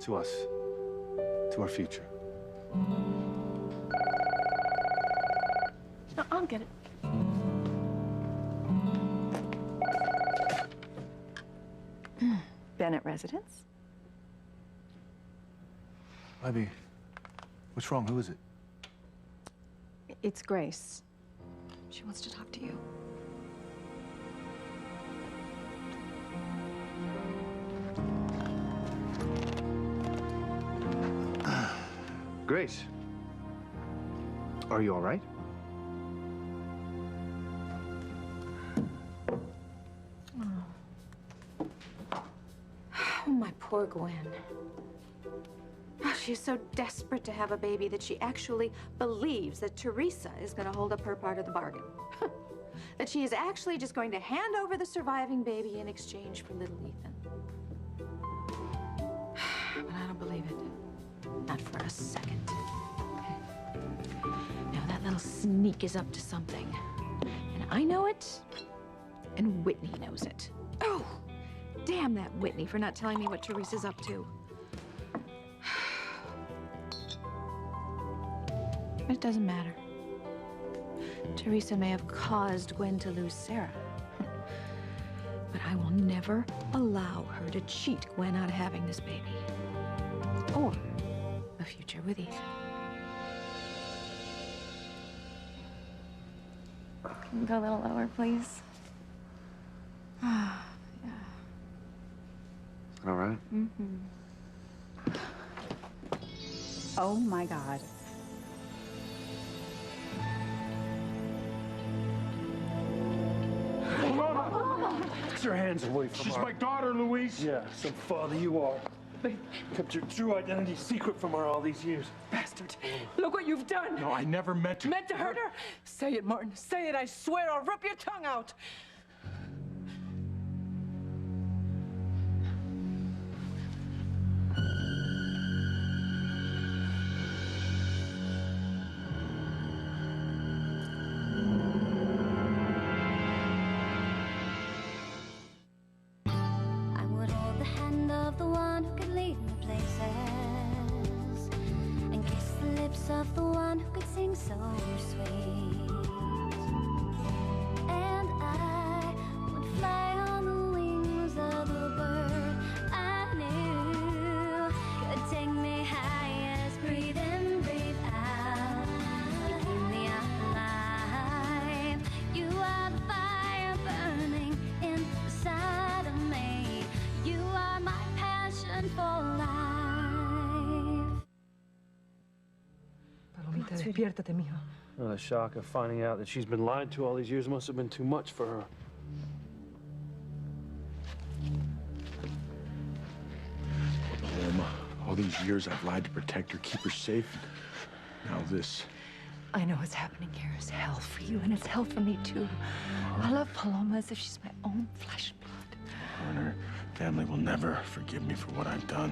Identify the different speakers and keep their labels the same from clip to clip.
Speaker 1: to us, to our future.
Speaker 2: No, I'll get it. Bennett residence?
Speaker 1: Ivy, what's wrong? Who is it?
Speaker 2: It's Grace. She wants to talk to you.
Speaker 1: Grace, are you all right?
Speaker 2: Oh, my poor Gwen. Oh, she's so desperate to have a baby that she actually believes that Teresa is going to hold up her part of the bargain. That she is actually just going to hand over the surviving baby in exchange for little Ethan. But I don't believe it. Not for a second. Now, that little sneak is up to something. And I know it, and Whitney knows it. Oh, damn that Whitney for not telling me what Teresa's up to. But it doesn't matter. Teresa may have caused Gwen to lose Sarah. But I will never allow her to cheat Gwen out of having this baby. Or a future with Ethan. Can you go a little lower, please? Yeah.
Speaker 1: All right.
Speaker 2: Mm-hmm.
Speaker 3: Oh, my God.
Speaker 4: Get your hands away from her.
Speaker 5: She's my daughter, Louise.
Speaker 4: Yeah, some father you are. Kept your true identity secret from her all these years.
Speaker 6: Bastard. Look what you've done.
Speaker 5: No, I never meant to.
Speaker 6: Meant to hurt her? Say it, Martin. Say it. I swear I'll rip your tongue out.
Speaker 7: I would hold the hand of the one who could lead me places and kiss the lips of the one who could sing so sweet. And I would fly on the wings of a bird I knew could take me high as breathe in, breathe out. You keep me alive. You are the fire burning inside of me. You are my passion for life.
Speaker 6: Palomita, despiértate, mija.
Speaker 4: Oh, the shock of finding out that she's been lied to all these years must have been too much for her.
Speaker 5: Paloma, all these years I've lied to protect her, keep her safe. Now this.
Speaker 2: I know what's happening here is hell for you, and it's hell for me, too. I love Paloma as if she's my own flesh and blood.
Speaker 5: Her and her family will never forgive me for what I've done.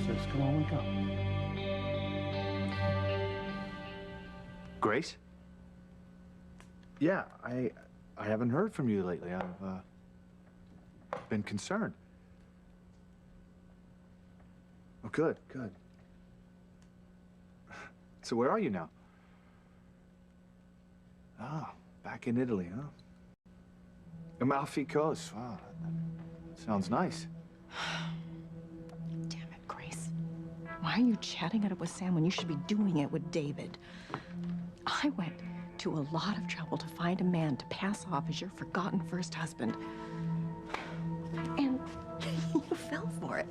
Speaker 4: Sis, come on, wake up.
Speaker 1: Grace? Yeah, I haven't heard from you lately. I've been concerned. Oh, good, good. So where are you now? Ah, back in Italy, huh? Amalfi Coast. Wow, that sounds nice.
Speaker 2: Damn it, Grace. Why are you chatting it up with Sam when you should be doing it with David? I went to a lot of trouble to find a man to pass off as your forgotten first husband. And you fell for it.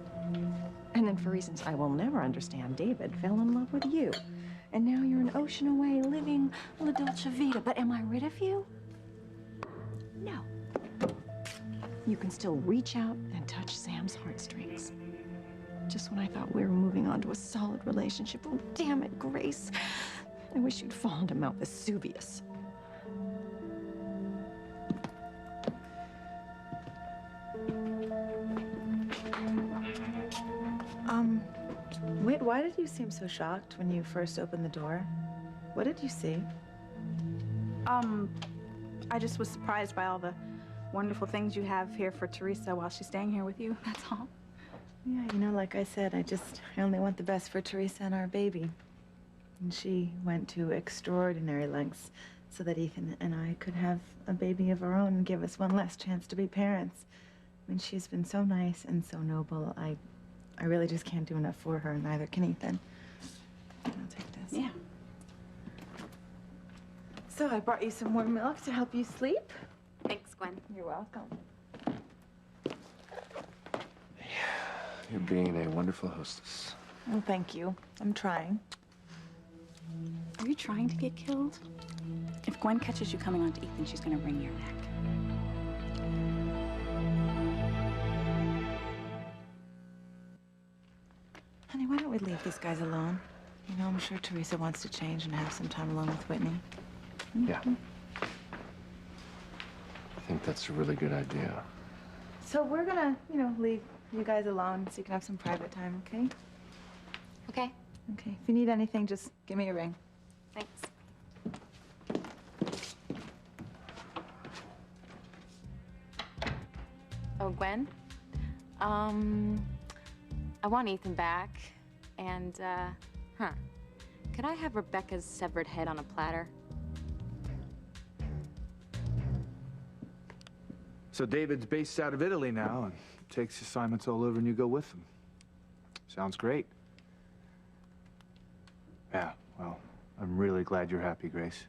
Speaker 2: And then for reasons I will never understand, David fell in love with you. And now you're an ocean away living La Dolce Vita. But am I rid of you? No. You can still reach out and touch Sam's heartstrings. Just when I thought we were moving on to a solid relationship. Oh, damn it, Grace. I wish you'd fallen to Mount Vesuvius.
Speaker 8: Wait, why did you seem so shocked when you first opened the door? What did you see?
Speaker 3: I just was surprised by all the wonderful things you have here for Teresa while she's staying here with you. That's all.
Speaker 8: Yeah, you know, like I said, I only want the best for Teresa and our baby. And she went to extraordinary lengths so that Ethan and I could have a baby of our own and give us one last chance to be parents. I mean, she's been so nice and so noble. I really just can't do enough for her, and neither can Ethan. I'll take this.
Speaker 3: Yeah.
Speaker 8: So I brought you some warm milk to help you sleep.
Speaker 3: Thanks, Gwen.
Speaker 8: You're welcome.
Speaker 1: You're being a wonderful hostess.
Speaker 8: Well, thank you. I'm trying.
Speaker 3: Are you trying to get killed? If Gwen catches you coming on to Ethan, she's gonna wring your neck.
Speaker 8: Honey, why don't we leave these guys alone? You know, I'm sure Teresa wants to change and have some time alone with Whitney.
Speaker 1: Yeah. I think that's a really good idea.
Speaker 8: So we're gonna, you know, leave you guys alone so you can have some private time, okay?
Speaker 3: Okay.
Speaker 8: Okay. If you need anything, just give me a ring.
Speaker 3: Thanks. Oh, Gwen? I want Ethan back, and, could I have Rebecca's severed head on a platter?
Speaker 1: So David's based out of Italy now and takes assignments all over and you go with him. Sounds great. Yeah, well, I'm really glad you're happy, Grace.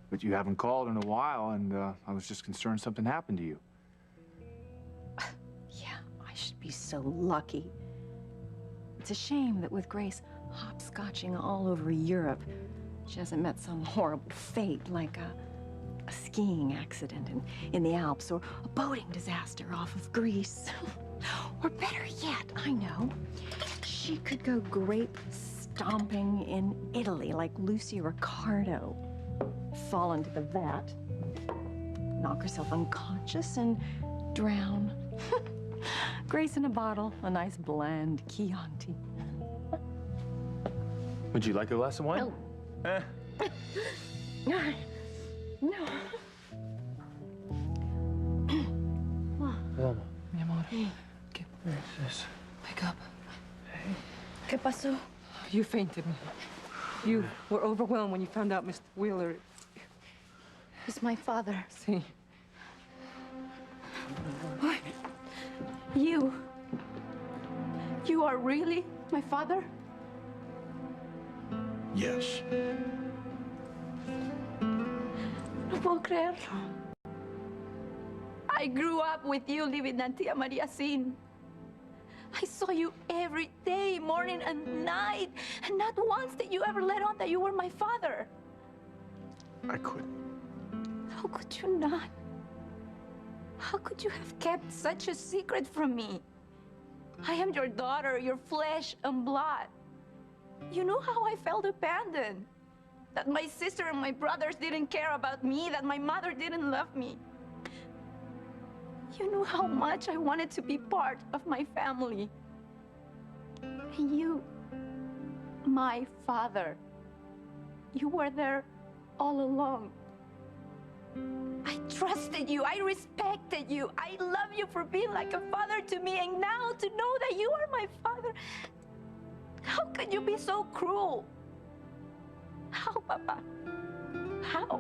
Speaker 1: But you haven't called in a while, and I was just concerned something happened to you.
Speaker 2: Yeah, I should be so lucky. It's a shame that with Grace hopscotching all over Europe, she hasn't met some horrible fate like a skiing accident in the Alps or a boating disaster off of Greece. Or better yet, I know, she could go grape stomping in Italy like Lucy Ricardo. Fall into the vat, knock herself unconscious, and drown. Grace in a bottle, a nice bland Chianti.
Speaker 9: Would you like a glass of wine?
Speaker 2: No. No.
Speaker 9: Wilma. Mi amor. ¿Qué es?
Speaker 6: Wake up.
Speaker 8: ¿Qué pasó?
Speaker 6: You fainted. You were overwhelmed when you found out Mr. Wheeler.
Speaker 8: He's my father.
Speaker 6: See.
Speaker 3: What? You are really my father?
Speaker 5: Yes.
Speaker 3: No puedo creerlo. I grew up with you living at Tia Maria Sin. I saw you every day, morning and night, and not once did you ever let on that you were my father.
Speaker 5: I couldn't.
Speaker 3: How could you not? How could you have kept such a secret from me? I am your daughter, your flesh and blood. You know how I felt abandoned. That my sister and my brothers didn't care about me, that my mother didn't love me. You knew how much I wanted to be part of my family. And you, my father, you were there all along. I trusted you, I respected you, I love you for being like a father to me, and now to know that you are my father, how could you be so cruel? How, Papa? How?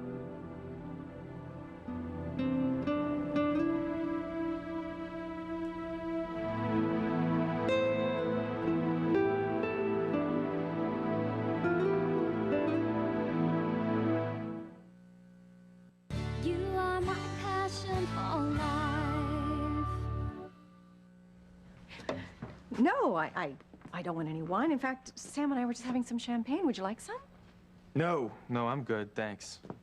Speaker 7: You are my passion for life.
Speaker 2: No, I don't want any wine. In fact, Sam and I were just having some champagne. Would you like some?
Speaker 9: No, I'm good, thanks.
Speaker 2: Oh,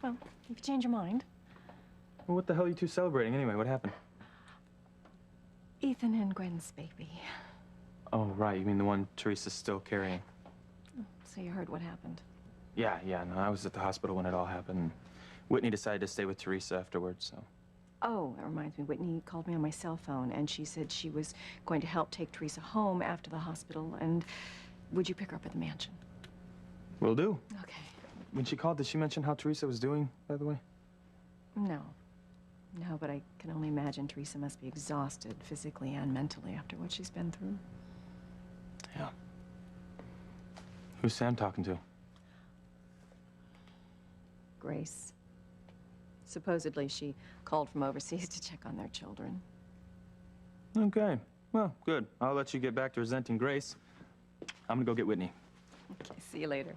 Speaker 2: well, if you change your mind.
Speaker 9: Well, what the hell are you two celebrating anyway? What happened?
Speaker 2: Ethan and Gwen's baby.
Speaker 9: Oh, right, you mean the one Teresa's still carrying?
Speaker 2: So you heard what happened.
Speaker 9: Yeah, no, I was at the hospital when it all happened. Whitney decided to stay with Teresa afterwards, so.
Speaker 2: Oh, that reminds me. Whitney called me on my cell phone, and she said she was going to help take Teresa home after the hospital, and would you pick her up at the mansion?
Speaker 9: Will do.
Speaker 2: Okay.
Speaker 9: When she called, did she mention how Teresa was doing, by the way?
Speaker 2: No. No, but I can only imagine Teresa must be exhausted physically and mentally after what she's been through.
Speaker 9: Yeah. Who's Sam talking to?
Speaker 2: Grace. Supposedly, she called from overseas to check on their children.
Speaker 9: Okay. Well, good. I'll let you get back to resenting Grace. I'm gonna go get Whitney.
Speaker 2: Okay, see you later.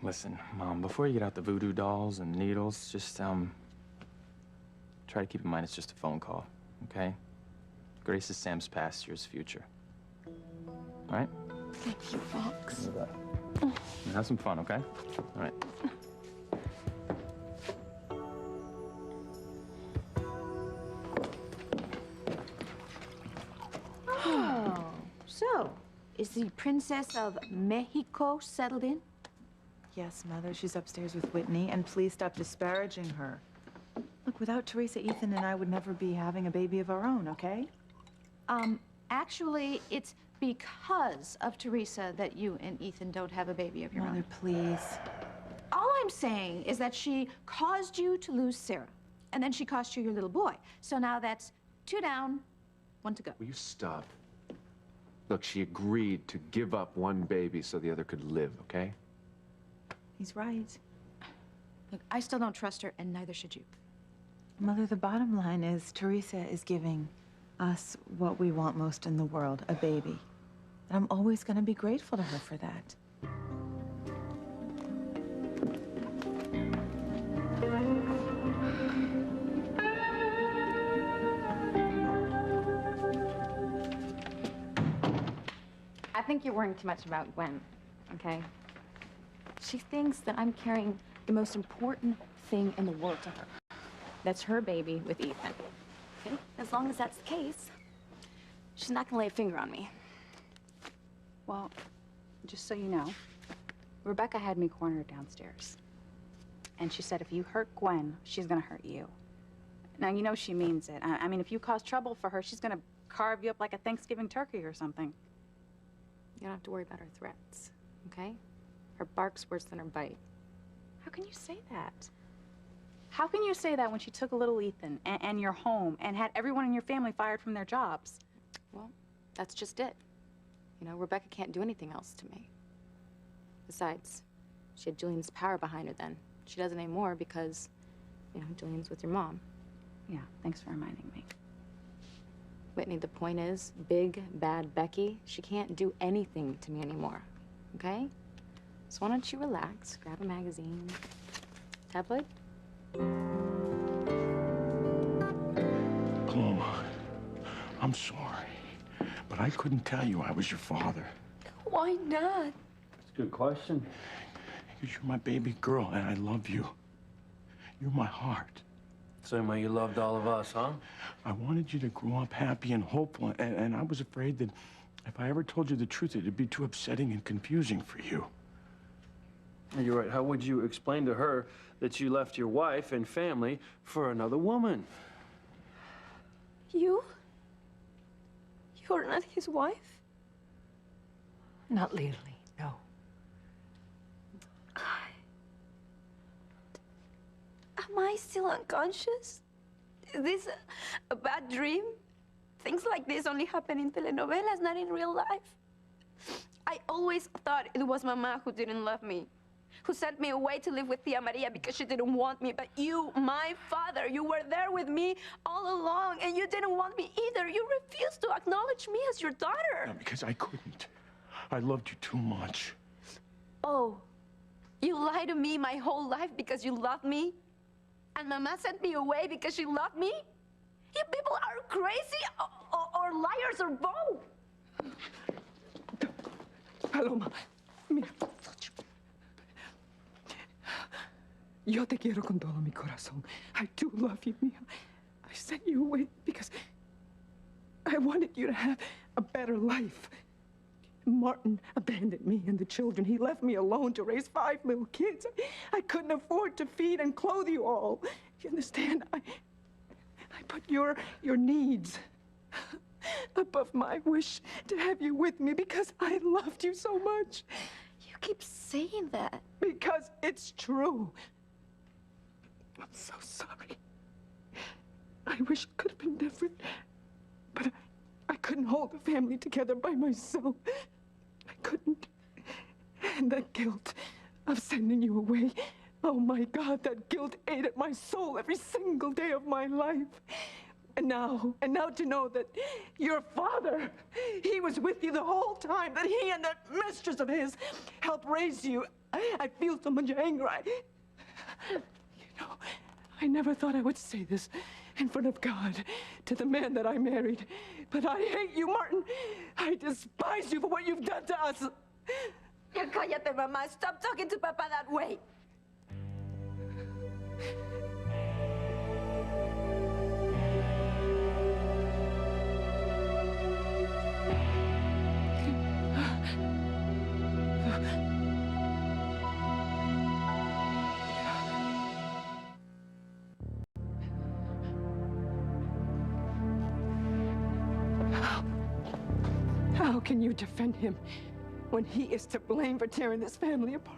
Speaker 9: Listen, Mom, before you get out the voodoo dolls and needles, just, try to keep in mind it's just a phone call, okay? Grace is Sam's past, yours future. All right?
Speaker 2: Thank you, Fox.
Speaker 9: Have some fun, okay? All right.
Speaker 3: Oh, so is the Princess of Mexico settled in?
Speaker 8: Yes, Mother, she's upstairs with Whitney, and please stop disparaging her. Look, without Teresa, Ethan and I would never be having a baby of our own, okay?
Speaker 3: Actually, it's because of Teresa that you and Ethan don't have a baby of your
Speaker 8: Mother,
Speaker 3: own.
Speaker 8: please.
Speaker 3: All I'm saying is that she caused you to lose Sarah, and then she cost you your little boy. So now that's 2 down, 1 to go.
Speaker 10: Will you stop? Look, she agreed to give up one baby so the other could live, okay?
Speaker 8: He's right.
Speaker 3: Look, I still don't trust her, and neither should you.
Speaker 8: Mother, the bottom line is Teresa is giving us what we want most in the world, a baby. And I'm always going to be grateful to her for that.
Speaker 11: I think you're worrying too much about Gwen, okay? She thinks that I'm carrying the most important thing in the world to her. That's her baby with Ethan. Okay? As long as that's the case, she's not gonna lay a finger on me.
Speaker 12: Well, just so you know, Rebecca had me cornered downstairs. And she said if you hurt Gwen, she's gonna hurt you. Now, you know she means it. I mean, if you cause trouble for her, she's gonna carve you up like a Thanksgiving turkey or something.
Speaker 11: You don't have to worry about her threats, okay? Her bark's worse than her bite.
Speaker 12: How can you say that? How can you say that when she took a little Ethan and your home and had everyone in your family fired from their jobs?
Speaker 11: Well, that's just it. You know, Rebecca can't do anything else to me. Besides, she had Julian's power behind her then. She doesn't anymore because, you know, Julian's with your mom.
Speaker 12: Yeah, thanks for reminding me.
Speaker 11: Whitney, the point is, big, bad Becky, she can't do anything to me anymore, okay? So why don't you relax, grab a magazine. Tabloid?
Speaker 5: Paloma, I'm sorry, but I couldn't tell you I was your father.
Speaker 3: Why not?
Speaker 4: That's a good question.
Speaker 5: Because you're my baby girl, and I love you. You're my heart.
Speaker 4: Same way you loved all of us, huh?
Speaker 5: I wanted you to grow up happy and hopeful, and I was afraid that if I ever told you the truth, it'd be too upsetting and confusing for you.
Speaker 4: You're right. How would you explain to her that you left your wife and family for another woman?
Speaker 3: You're not his wife?
Speaker 6: Not legally, no.
Speaker 3: Am I still unconscious? Is this a bad dream? Things like this only happen in telenovelas, not in real life. I always thought it was Mama who didn't love me, who sent me away to live with Tia Maria because she didn't want me. But you, my father, you were there with me all along, and you didn't want me either. You refused to acknowledge me as your daughter.
Speaker 5: No, because I couldn't. I loved you too much.
Speaker 3: Oh, you lied to me my whole life because you loved me? And Mama sent me away because she loved me? You people are crazy or liars or both.
Speaker 6: Paloma, mira. Yo te quiero con todo mi corazón. I do love you, mija. I sent you away because I wanted you to have a better life. Martin abandoned me and the children. He left me alone to raise 5 little kids. I couldn't afford to feed and clothe you all. You understand? I put your needs above my wish to have you with me because I loved you so much.
Speaker 3: You keep saying that.
Speaker 6: Because it's true. I'm so sorry. I wish it could have been different. But I couldn't hold the family together by myself. I couldn't. And that guilt of sending you away, oh my God, that guilt ate at my soul every single day of my life. And now to know that your father, he was with you the whole time, that he and that mistress of his helped raise you. I feel so much anger. You know, I never thought I would say this in front of God to the man that I married. But I hate you, Martin. I despise you for what you've done to us.
Speaker 3: Ya cállate, mamá. Stop talking to Papa that way.
Speaker 6: How can you defend him when he is to blame for tearing this family apart?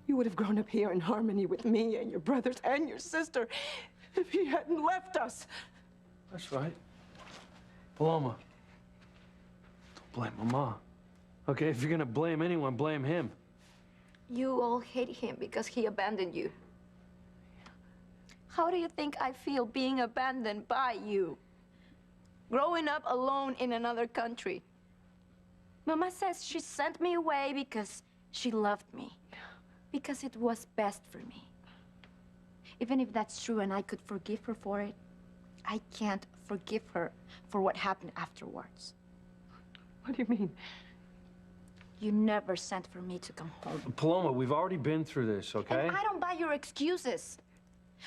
Speaker 6: You would have grown up here in harmony with me and your brothers and your sister if he hadn't left us.
Speaker 4: That's right. Paloma, don't blame Mama. Okay, if you're gonna blame anyone, blame him.
Speaker 3: You all hate him because he abandoned you. How do you think I feel being abandoned by you? Growing up alone in another country. Mama says she sent me away because she loved me. Because it was best for me. Even if that's true and I could forgive her for it, I can't forgive her for what happened afterwards.
Speaker 6: What do you mean?
Speaker 3: You never sent for me to come home.
Speaker 4: Paloma, we've already been through this, okay?
Speaker 3: And I don't buy your excuses.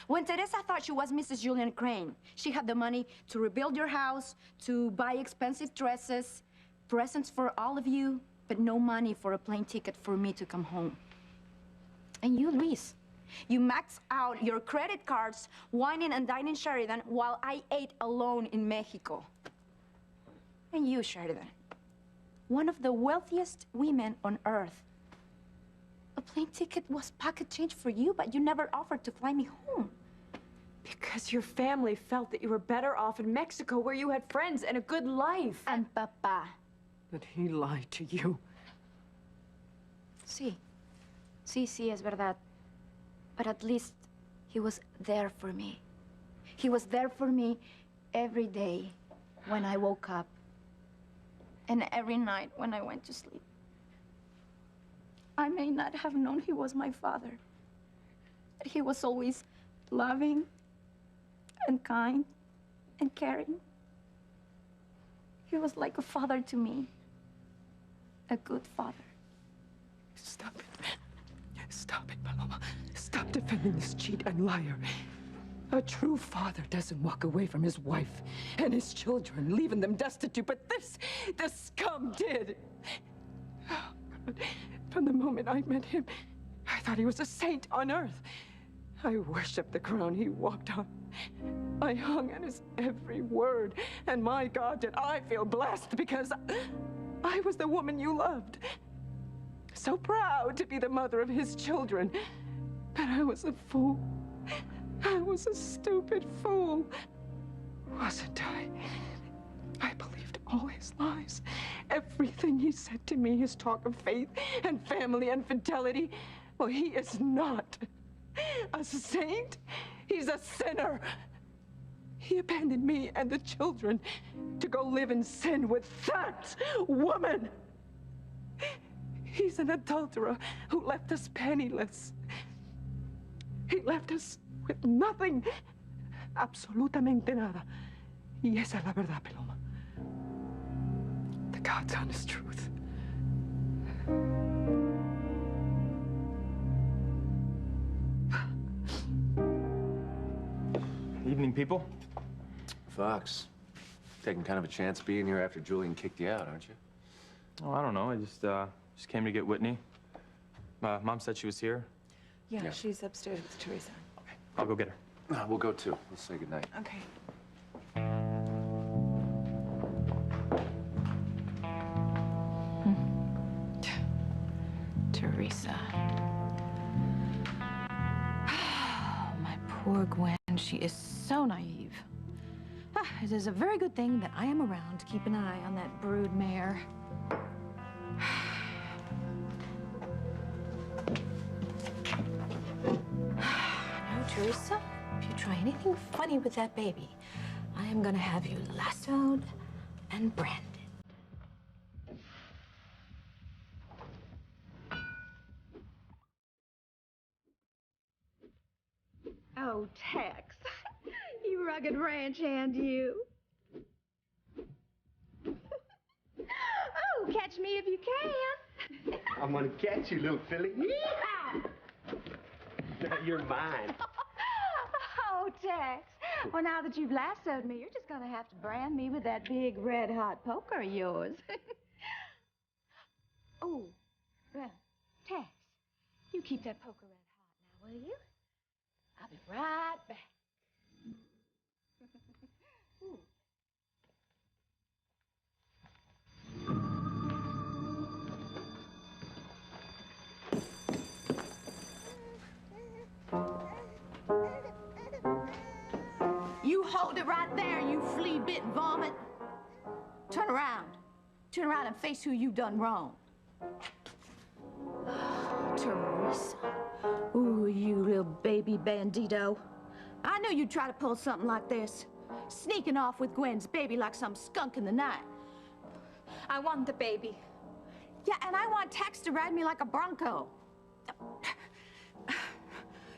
Speaker 3: When Teresa thought she was Mrs. Julian Crane, she had the money to rebuild your house, to buy expensive dresses, presents for all of you, but no money for a plane ticket for me to come home. And you, Luis, you maxed out your credit cards, whining and dining Sheridan while I ate alone in Mexico. And you, Sheridan, one of the wealthiest women on earth. A plane ticket was pocket change for you, but you never offered to fly me home.
Speaker 11: Because your family felt that you were better off in Mexico where you had friends and a good life.
Speaker 3: And Papa.
Speaker 6: That he lied to you.
Speaker 3: Sí, es verdad. But at least he was there for me. He was there for me every day when I woke up and every night when I went to sleep. I may not have known he was my father, but he was always loving and kind and caring. He was like a father to me, a good father.
Speaker 6: Stop it. Stop it, Paloma. Stop defending this cheat and liar. A true father doesn't walk away from his wife and his children, leaving them destitute, but this scum did. Oh, God. From the moment I met him, I thought he was a saint on earth. I worshiped the crown he walked on. I hung on his every word, and my God, did I feel blessed because I was the woman you loved. So proud to be the mother of his children. But I was a fool. I was a stupid fool. Wasn't I? I believed all his lies. Everything he said to me, his talk of faith and family and fidelity. Well, he is not a saint. He's a sinner. He abandoned me and the children to go live in sin with that woman. He's an adulterer who left us penniless. He left us with nothing. Absolutamente nada. Y esa es la verdad, Paloma. The God's honest truth.
Speaker 9: Evening, people.
Speaker 10: Fox, taking kind of a chance being here after Julian kicked you out, aren't you?
Speaker 9: Oh, I don't know. I just came to get Whitney. Mom said she was here.
Speaker 8: Yeah, she's upstairs with Teresa.
Speaker 9: Okay, I'll go get her.
Speaker 10: We'll go too. We'll say goodnight.
Speaker 8: Okay.
Speaker 2: Teresa. My poor
Speaker 13: Poor Gwen, she is so naive. It is a very good thing that I am around to keep an eye on that brood mare. No, Teresa, if you try anything funny with that baby, I am gonna have you lassoed and branded.
Speaker 3: Oh, Tex, you rugged ranch hand, you. Oh, catch me if you can.
Speaker 14: I'm gonna catch you, little filly.
Speaker 3: Yeehaw!
Speaker 14: You're mine.
Speaker 3: Oh, Tex. Well, now that you've lassoed me, you're just gonna have to brand me with that big red-hot poker of yours. Oh, well, Tex, you keep that poker red hot now, will you? I'll be right back. Ooh. You hold it right there, you flea-bit vomit. Turn around. Turn around and face who you done wrong. Teresa. Ooh, you little baby bandito. I knew you'd try to pull something like this. Sneaking off with Gwen's baby like some skunk in the night.
Speaker 11: I want the baby.
Speaker 3: Yeah, and I want Tex to ride me like a bronco.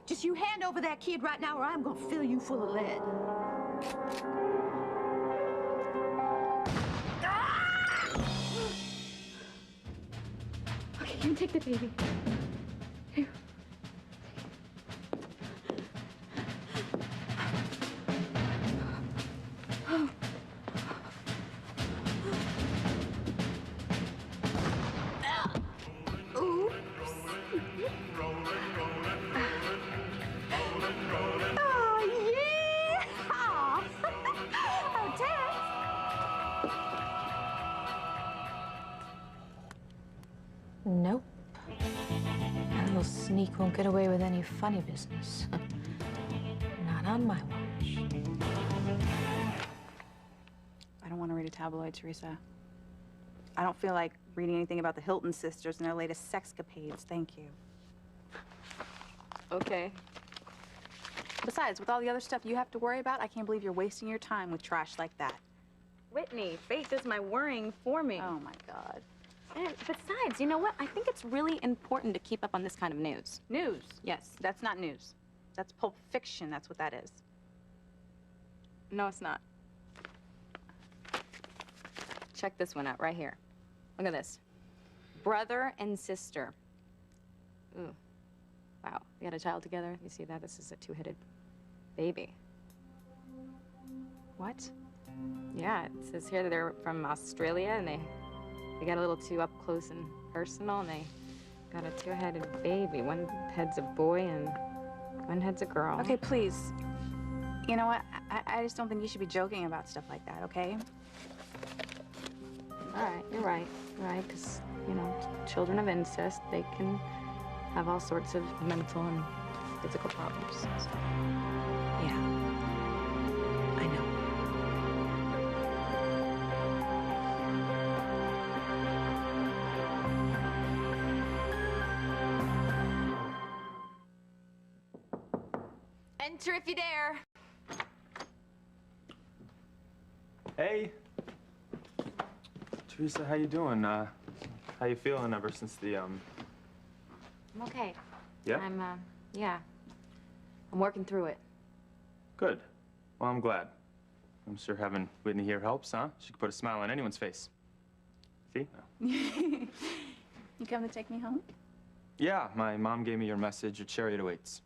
Speaker 3: Just you hand over that kid right now or I'm gonna fill you full of lead.
Speaker 11: Okay, you can take the baby. Here.
Speaker 13: Nope. That little sneak won't get away with any funny business. Not on my watch.
Speaker 12: I don't want to read a tabloid, Teresa. I don't feel like reading anything about the Hilton sisters and their latest sexcapades. Thank you.
Speaker 11: Okay.
Speaker 12: Besides, with all the other stuff you have to worry about, I can't believe you're wasting your time with trash like that.
Speaker 11: Whitney, fate does my worrying for me.
Speaker 12: Oh, my God.
Speaker 11: And besides, you know what? I think it's really important to keep up on this kind of news.
Speaker 12: News?
Speaker 11: Yes.
Speaker 12: That's not news. That's Pulp Fiction. That's what that is.
Speaker 11: No, it's not. Check this one out right here. Look at this. Brother and sister. Ooh. Wow. They had a child together. You see that? This is a two-headed baby. What? Yeah, it says here that they're from Australia and they got a little too up close and personal and they got a two-headed baby. One head's a boy and one head's a girl.
Speaker 12: Okay, please. You know what? I just don't think you should be joking about stuff like that, okay?
Speaker 11: All right, you're right. You're right, because, you know, children of incest, they can have all sorts of mental and physical problems. So.
Speaker 12: Yeah. I know.
Speaker 11: Enter if you dare.
Speaker 9: Hey. Teresa, how you doing? How you feeling ever since the,
Speaker 11: I'm okay.
Speaker 9: Yeah?
Speaker 11: Yeah. I'm working through it.
Speaker 9: Good. Well, I'm glad. I'm sure having Whitney here helps, huh? She could put a smile on anyone's face. See?
Speaker 12: You come to take me home?
Speaker 9: Yeah, my mom gave me your message. Your chariot awaits.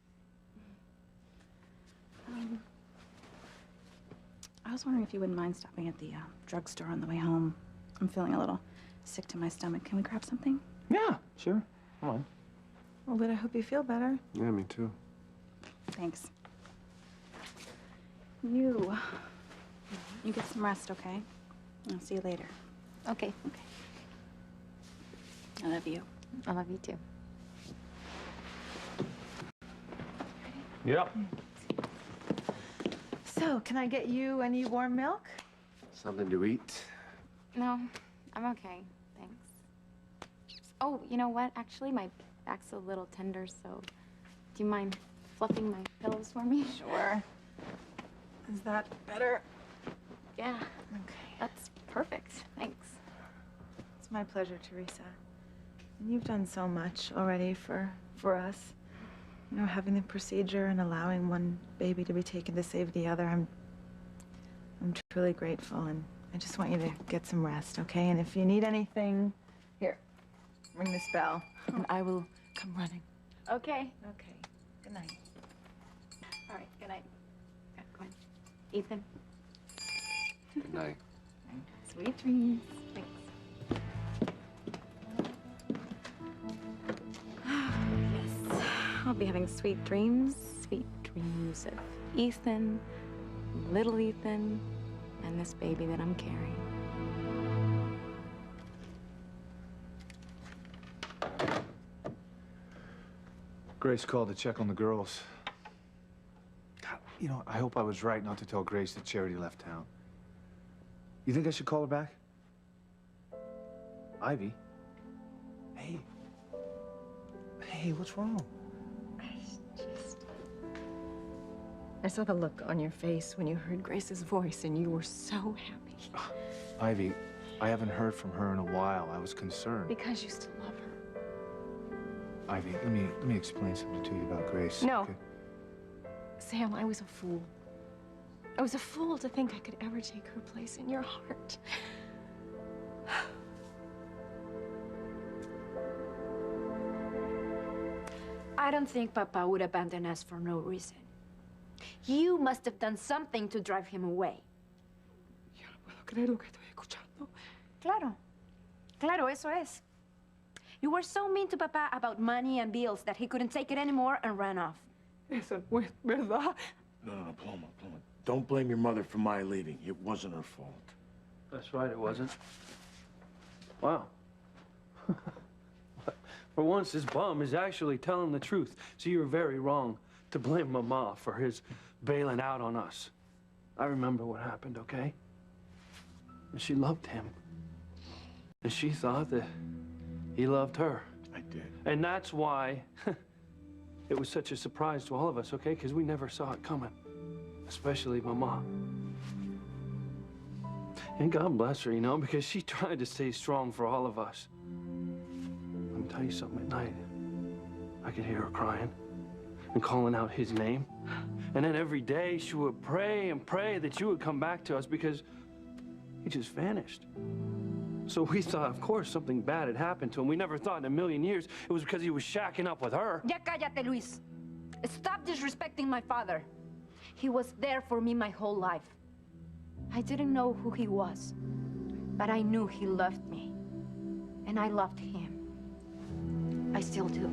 Speaker 12: I was wondering if you wouldn't mind stopping at the drugstore on the way home. I'm feeling a little sick to my stomach. Can we grab something?
Speaker 9: Yeah, sure. Come on.
Speaker 8: Well, but I hope you feel better.
Speaker 10: Yeah, me too.
Speaker 12: Thanks. You get some rest, okay? I'll see you later.
Speaker 11: Okay.
Speaker 12: Okay. I love you.
Speaker 11: I love you too.
Speaker 9: Yep.
Speaker 8: So, can I get you any warm milk?
Speaker 10: Something to eat?
Speaker 11: No, I'm okay. Thanks. Oh, you know what? Actually, my back's a little tender, so do you mind fluffing my pillows for me?
Speaker 8: Sure. Is that better?
Speaker 11: Yeah.
Speaker 8: Okay.
Speaker 11: That's perfect. Thanks.
Speaker 8: It's my pleasure, Teresa. And you've done so much already for us. You know, having the procedure and allowing one baby to be taken to save the other. I'm truly grateful, and I just want you to get some rest, okay? And if you need anything, here, ring this bell, and I will come running.
Speaker 11: Okay.
Speaker 8: Okay. Good night.
Speaker 11: All right. Good night. Yeah, Gwen. Ethan.
Speaker 10: Good night.
Speaker 11: Sweet dreams. Thanks. Yes. I'll be having sweet dreams of Ethan, little Ethan, and this baby that I'm carrying.
Speaker 1: Grace called to check on the girls. God, you know, I hope I was right not to tell Grace that Charity left town. You think I should call her back? Ivy? Hey. Hey, what's wrong?
Speaker 2: I saw the look on your face when you heard Grace's voice, and you were so happy.
Speaker 1: Ivy, I haven't heard from her in a while. I was concerned.
Speaker 2: Because you still love her.
Speaker 1: Ivy, let me explain something to you about Grace.
Speaker 2: No.
Speaker 1: Okay?
Speaker 2: Sam, I was a fool. I was a fool to think I could ever take her place in your heart.
Speaker 15: I don't think Papa would abandon us for no reason. You must have done something to drive him away.
Speaker 6: Yo no puedo creer lo que estoy escuchando.
Speaker 15: Claro. Claro, eso es. You were so mean to Papa about money and bills that he couldn't take it anymore and ran off.
Speaker 6: Eso no es verdad.
Speaker 5: No, Paloma. Don't blame your mother for my leaving. It wasn't her fault.
Speaker 4: That's right, it wasn't. Wow. For once, this bum is actually telling the truth. So you were very wrong to blame Mama for his bailing out on us. I remember what happened, okay? And she loved him. And she thought that he loved her.
Speaker 5: I did.
Speaker 4: And that's why it was such a surprise to all of us, okay? Because we never saw it coming. Especially Mama. And God bless her, you know, because she tried to stay strong for all of us. Let me tell you something, at night, I could hear her crying and calling out his name. And then every day she would pray and pray that you would come back to us because he just vanished. So we thought, of course, something bad had happened to him. We never thought in a million years it was because he was shacking up with her.
Speaker 15: Ya cállate, Luis. Stop disrespecting my father. He was there for me my whole life. I didn't know who he was, but I knew he loved me. And I loved him. I still do.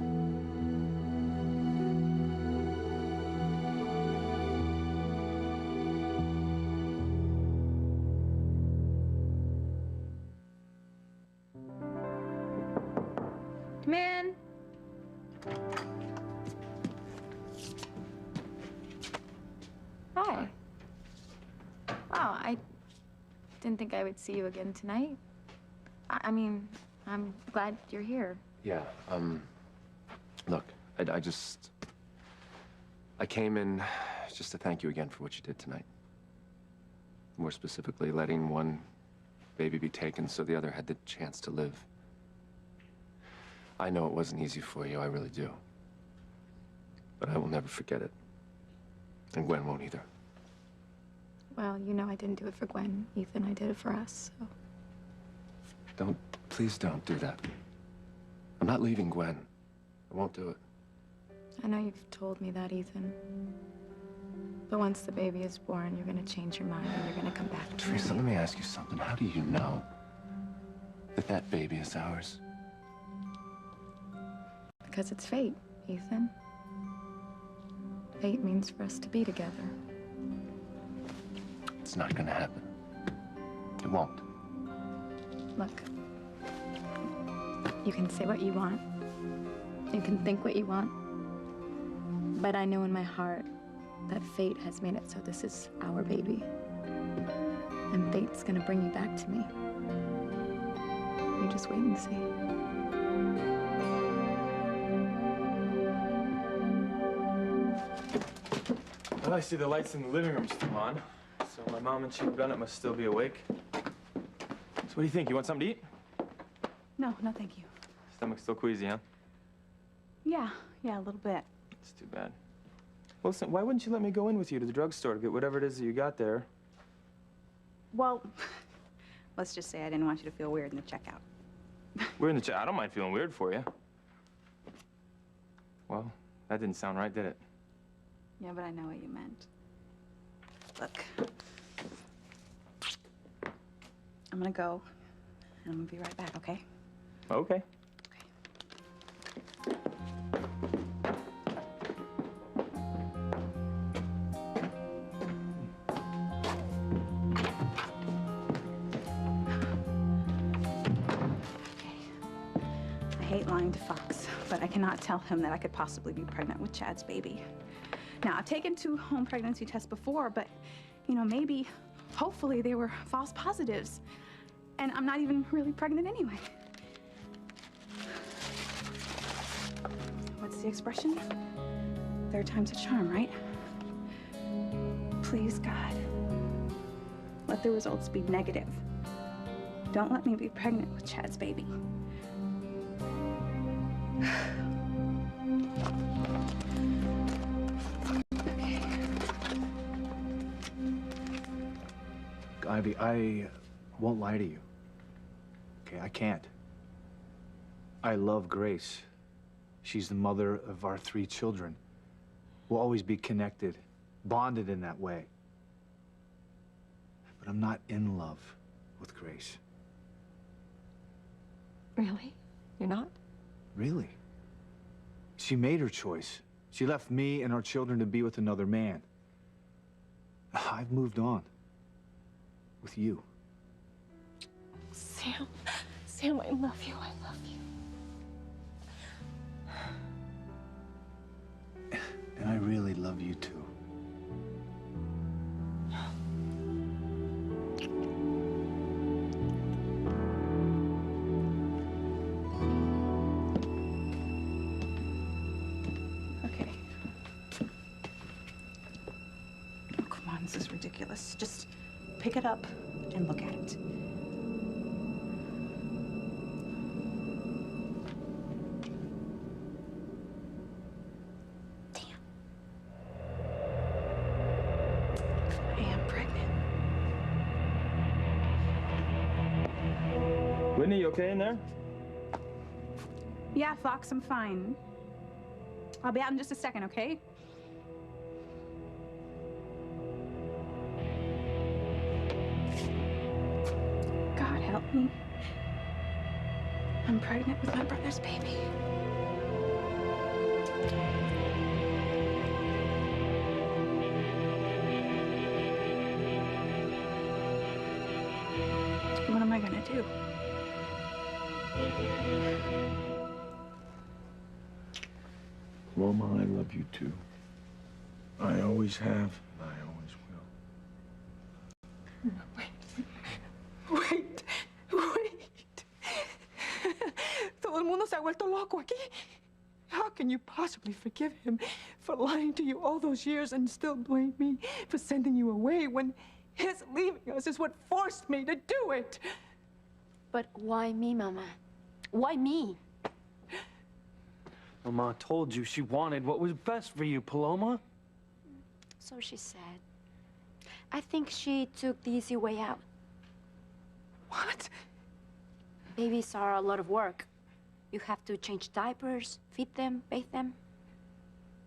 Speaker 11: Come in. Hi. Wow, I didn't think I would see you again tonight. I mean, I'm glad you're here.
Speaker 10: Yeah, look, I came in just to thank you again for what you did tonight. More specifically, letting one baby be taken so the other had the chance to live. I know it wasn't easy for you, I really do. But I will never forget it. And Gwen won't either.
Speaker 11: Well, you know I didn't do it for Gwen, Ethan. I did it for us, so.
Speaker 10: Please don't do that. I'm not leaving Gwen. I won't do it.
Speaker 11: I know you've told me that, Ethan. But once the baby is born, you're gonna change your mind and you're gonna come back to
Speaker 10: Teresa,
Speaker 11: me.
Speaker 10: let me ask you something. How do you know that that baby is ours?
Speaker 11: Because it's fate, Ethan. Fate means for us to be together.
Speaker 10: It's not gonna happen. It won't.
Speaker 11: Look, you can say what you want. You can think what you want. But I know in my heart that fate has made it so this is our baby. And fate's gonna bring you back to me. You just wait and see.
Speaker 9: Well, I see the lights in the living room still on, so my mom and Chief Bennett must still be awake. So what do you think? You want something to eat?
Speaker 12: No, no, thank you.
Speaker 9: Stomach's still queasy, huh?
Speaker 12: Yeah, a little bit.
Speaker 9: It's too bad. Well, listen, why wouldn't you let me go in with you to the drugstore to get whatever it is that you got there?
Speaker 12: Well, let's just say I didn't want you to feel weird in the checkout.
Speaker 9: We're in the chat. I don't mind feeling weird for you. Well, that didn't sound right, did it?
Speaker 12: Yeah, but I know what you meant. Look. I'm gonna go, and I'm gonna be right back, okay?
Speaker 9: Okay.
Speaker 12: I hate lying to Fox, but I cannot tell him that I could possibly be pregnant with Chad's baby. Now, I've taken 2 home pregnancy tests before, but, you know, maybe, hopefully, they were false positives. And I'm not even really pregnant anyway. What's the expression? 3rd time's a charm, right? Please, God, let the results be negative. Don't let me be pregnant with Chad's baby.
Speaker 1: Ivy, I won't lie to you. Okay, I can't. I love Grace. She's the mother of our 3 children. We'll always be connected, bonded in that way. But I'm not in love with Grace.
Speaker 2: Really? You're not?
Speaker 1: Really? She made her choice. She left me and our children to be with another man. I've moved on. With you.
Speaker 2: Sam, Sam, I love you. I love you.
Speaker 1: And I really love you too.
Speaker 12: Okay. Oh, come on, this is ridiculous. Just pick it up and look at it. Damn. I am pregnant.
Speaker 9: Whitney, you okay in there?
Speaker 12: Yeah, Fox, I'm fine. I'll be out in just a second, okay? God help me. I'm pregnant with my brother's baby. What am I gonna do?
Speaker 5: Loma, I love you too. I always have, and I always will.
Speaker 6: Wait. Todo el mundo se ha vuelto loco aquí. How can you possibly forgive him for lying to you all those years and still blame me for sending you away when his leaving us is what forced me to do it?
Speaker 15: But why me, Mama? Why me?
Speaker 4: Mama told you she wanted what was best for you, Paloma.
Speaker 15: So she said. I think she took the easy way out.
Speaker 6: What?
Speaker 15: Babies are a lot of work. You have to change diapers, feed them, bathe them.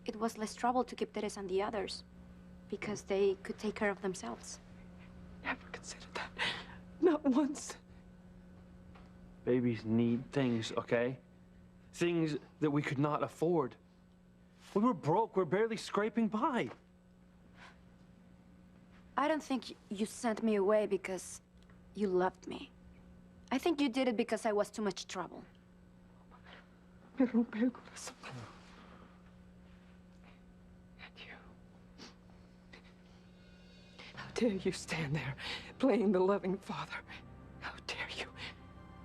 Speaker 15: It was less trouble to keep Teresa and the others because they could take care of themselves.
Speaker 6: Never considered that. Not once.
Speaker 4: Babies need things, okay? Things that we could not afford. We were broke. We're barely scraping by.
Speaker 15: I don't think you sent me away because you loved me. I think you did it because I was too much trouble.
Speaker 6: Me rompe el corazón. And you. dare you stand there playing the loving father? How dare you?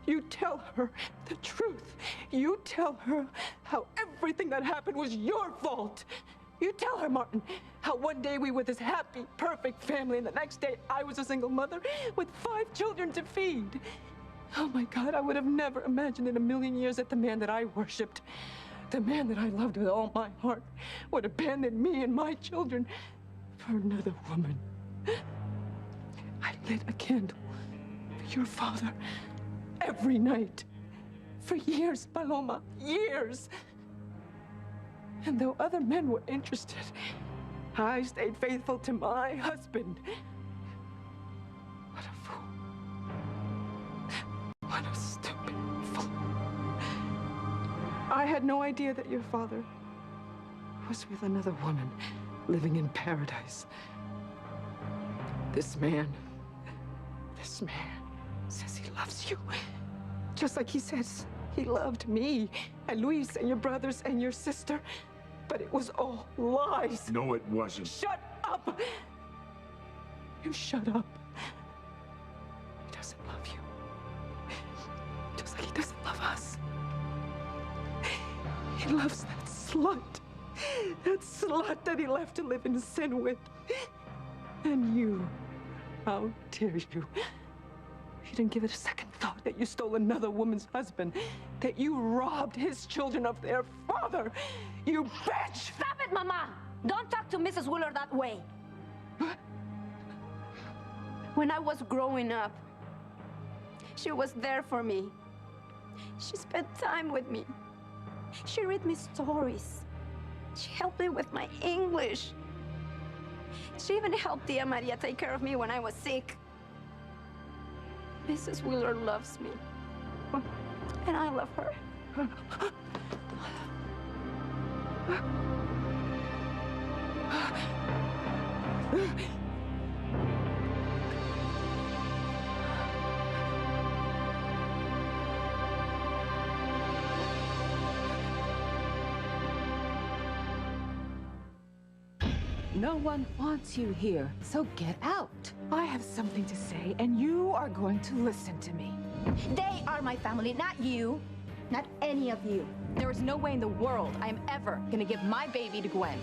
Speaker 6: You tell her the truth. You tell her how everything that happened was your fault. You tell her, Martin, how one day we were this happy, perfect family, and the next day I was a single mother with 5 children to feed. Oh my God, I would have never imagined in a million years that the man that I worshipped, the man that I loved with all my heart, would abandon me and my children for another woman. I lit a candle for your father every night. For years, Paloma, years. And though other men were interested, I stayed faithful to my husband. What a fool. What a stupid fool. I had no idea that your father was with another woman living in paradise. This man says he loves you. Just like he says he loved me and Luis and your brothers and your sister. But it was all lies.
Speaker 5: No, it wasn't.
Speaker 6: Shut up! You shut up. He doesn't love you. Just like he doesn't love us. He loves that slut. That slut that he left to live in sin with. And you, how dare you? You didn't give it a second thought that you stole another woman's husband, that you robbed his children of their father. You bitch!
Speaker 15: Stop it, Mama! Don't talk to Mrs. Wheeler that way. When I was growing up, she was there for me. She spent time with me. She read me stories. She helped me with my English. She even helped Tia Maria take care of me when I was sick. Mrs. Wheeler loves me. And I love her.
Speaker 16: No one wants you here, so get out. I have something to say, and you are going to listen to me.
Speaker 15: They are my family, not you. Not any of you.
Speaker 11: There is no way in the world I am ever gonna give my baby to Gwen.